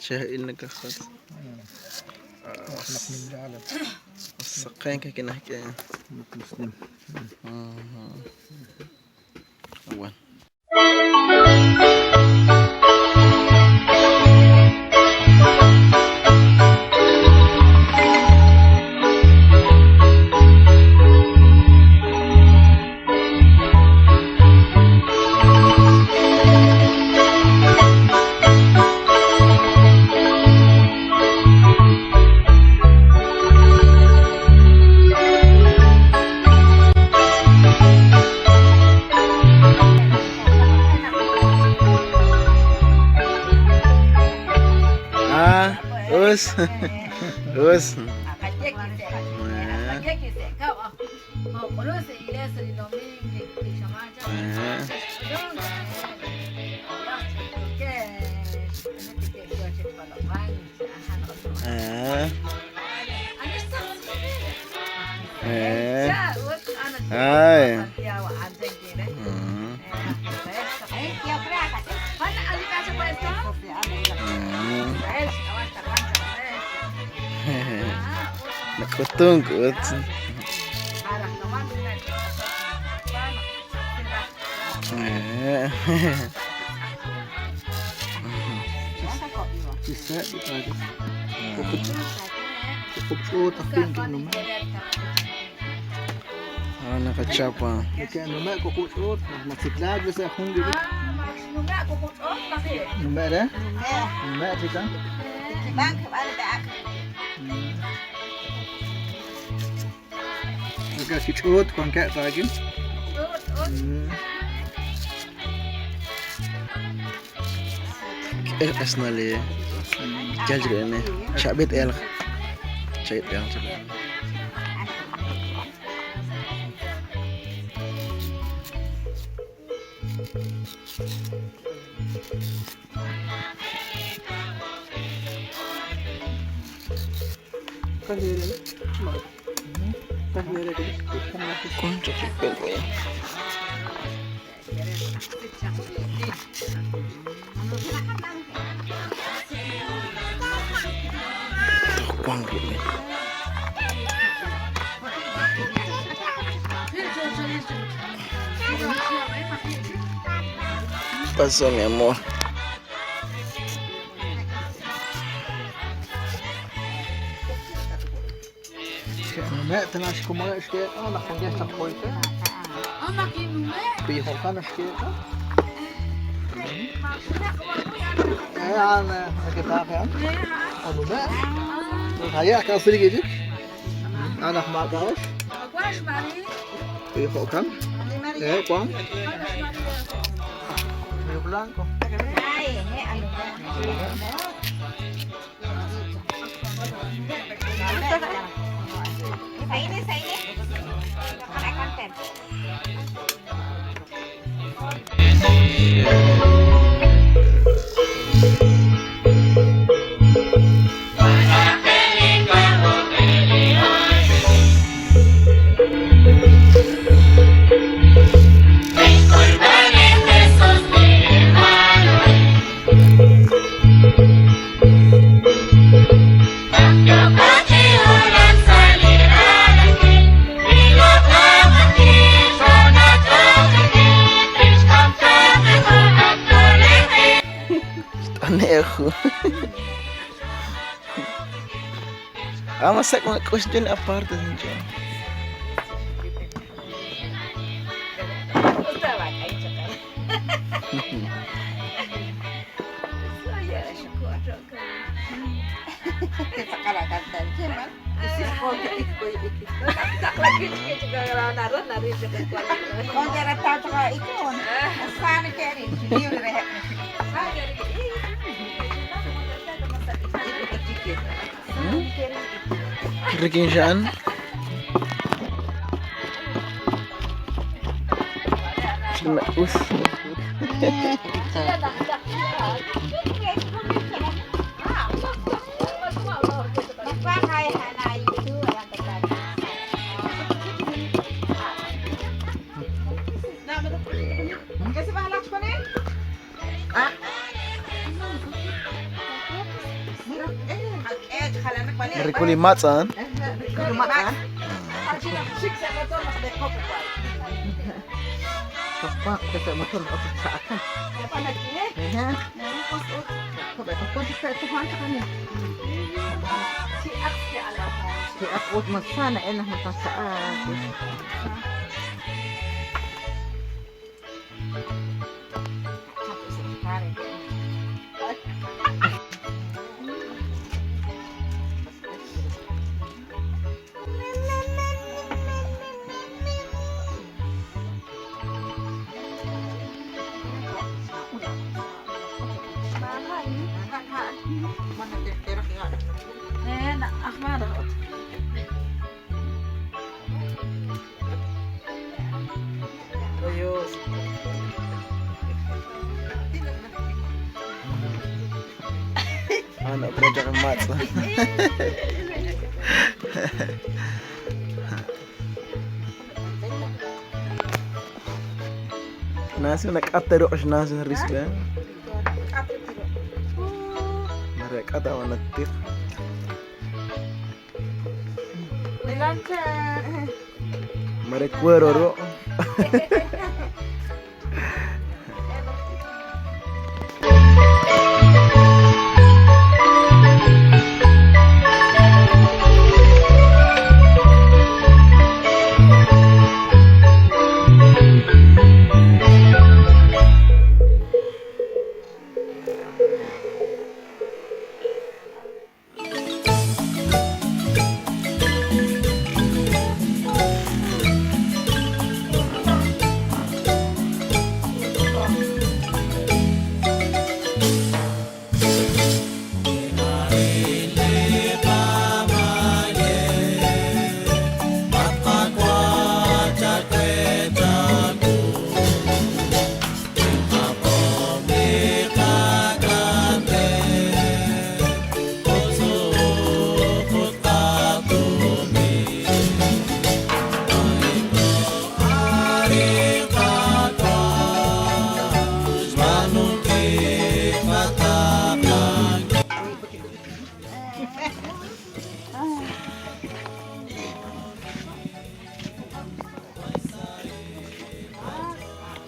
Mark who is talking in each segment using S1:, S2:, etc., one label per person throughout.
S1: شاهقين نكخص
S2: احنا من العالم
S1: السقين كي نحكي
S2: مسلم
S1: أول Us, us. Nakutungkot.
S2: Bisa kita aja. Cukup tapi kayak nomor.
S1: Nakachapa.
S2: Kayak nomor cukup maksudnya bisa akun gitu. Nomor dah? Nomor kita.
S3: Bank ada tak?
S2: Kasih cut kontak lagi.
S1: اسمه اللي جلجل انه شعبيت الغ شيء يعني كنت في بالي quăng điện lên pasó mi amor
S2: Nomor tengah sekolah sikit. Nak panggil tak boleh. Pergi hokan sikit. أنا كنت عارفة أنا ما هيا كافري جديد أنا ما بعرف يخو كم إيه كم يبلغ كم
S1: Aku. Masak mga question aparte saja.
S3: Sekarang kan cuman isi sekolah tak lagi juga nari juga oh jangan tahu cakap itu sana kiri dia udah rehat
S1: Rikin siyan. Us. Merikuli matsan.
S3: Lumakan? Sik sa motor, mas deko pa pa.
S2: Tapak kasi motor ako sa akin.
S3: Kaya pa nagkine?
S2: Ya.
S3: Kusot.
S2: Kabay ko sa tuhan sa kanya.
S3: Si Ak si alam mo.
S2: Si ako magsana enak sa akin.
S3: Satu sekali.
S2: Mana kira-kira ya.
S3: Nak Ahmad.
S2: Ayos.
S1: Anak peraja kan matsan. Nasi nak atero as nasi risba. Mereka kata mana tip.
S3: Dilancar.
S1: Mereka kuero.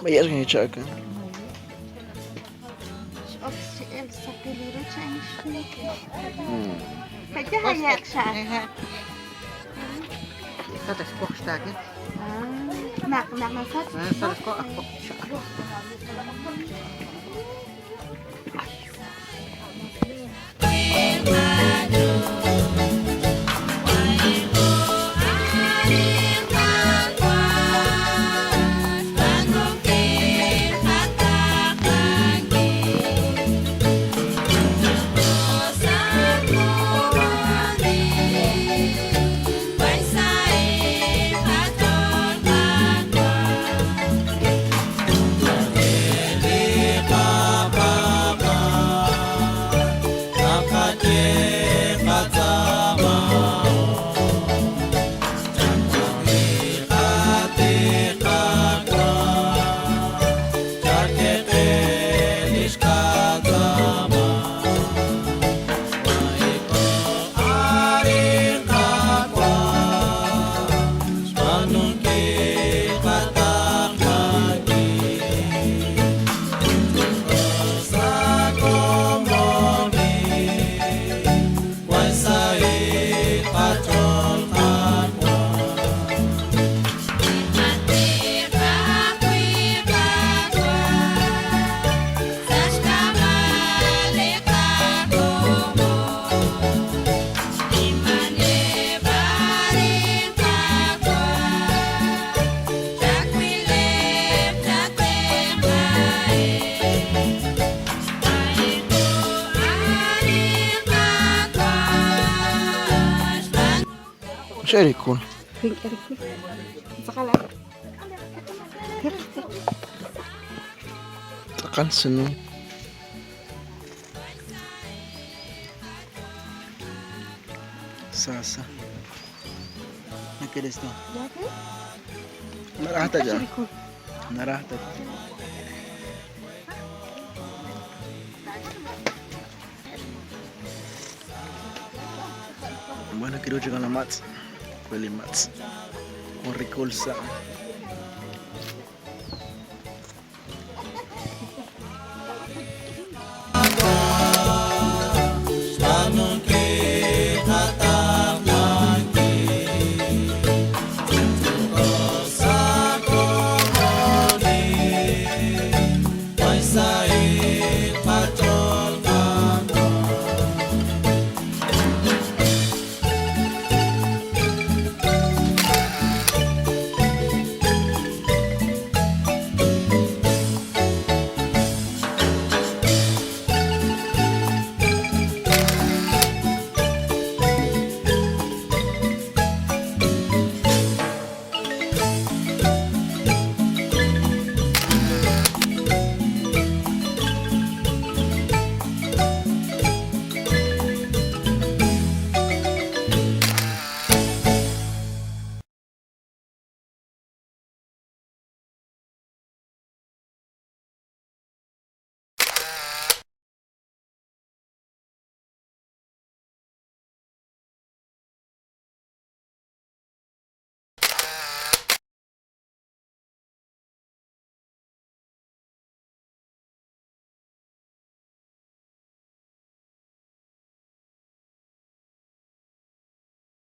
S1: Bayar kan cak kan.
S3: Si Elsa Peliro Chinese food. Kaya hayak siya.
S2: Kata skok stake.
S3: Nak masat.
S2: Sa skok ako.
S1: Siya Erikul.
S3: Sakala.
S1: Takan senu. Sasa. Nakilis to. Narahta dyan. Narahta. Bueno, quiero llegar a la Mats. Fue el Mats. Con Ricolsa.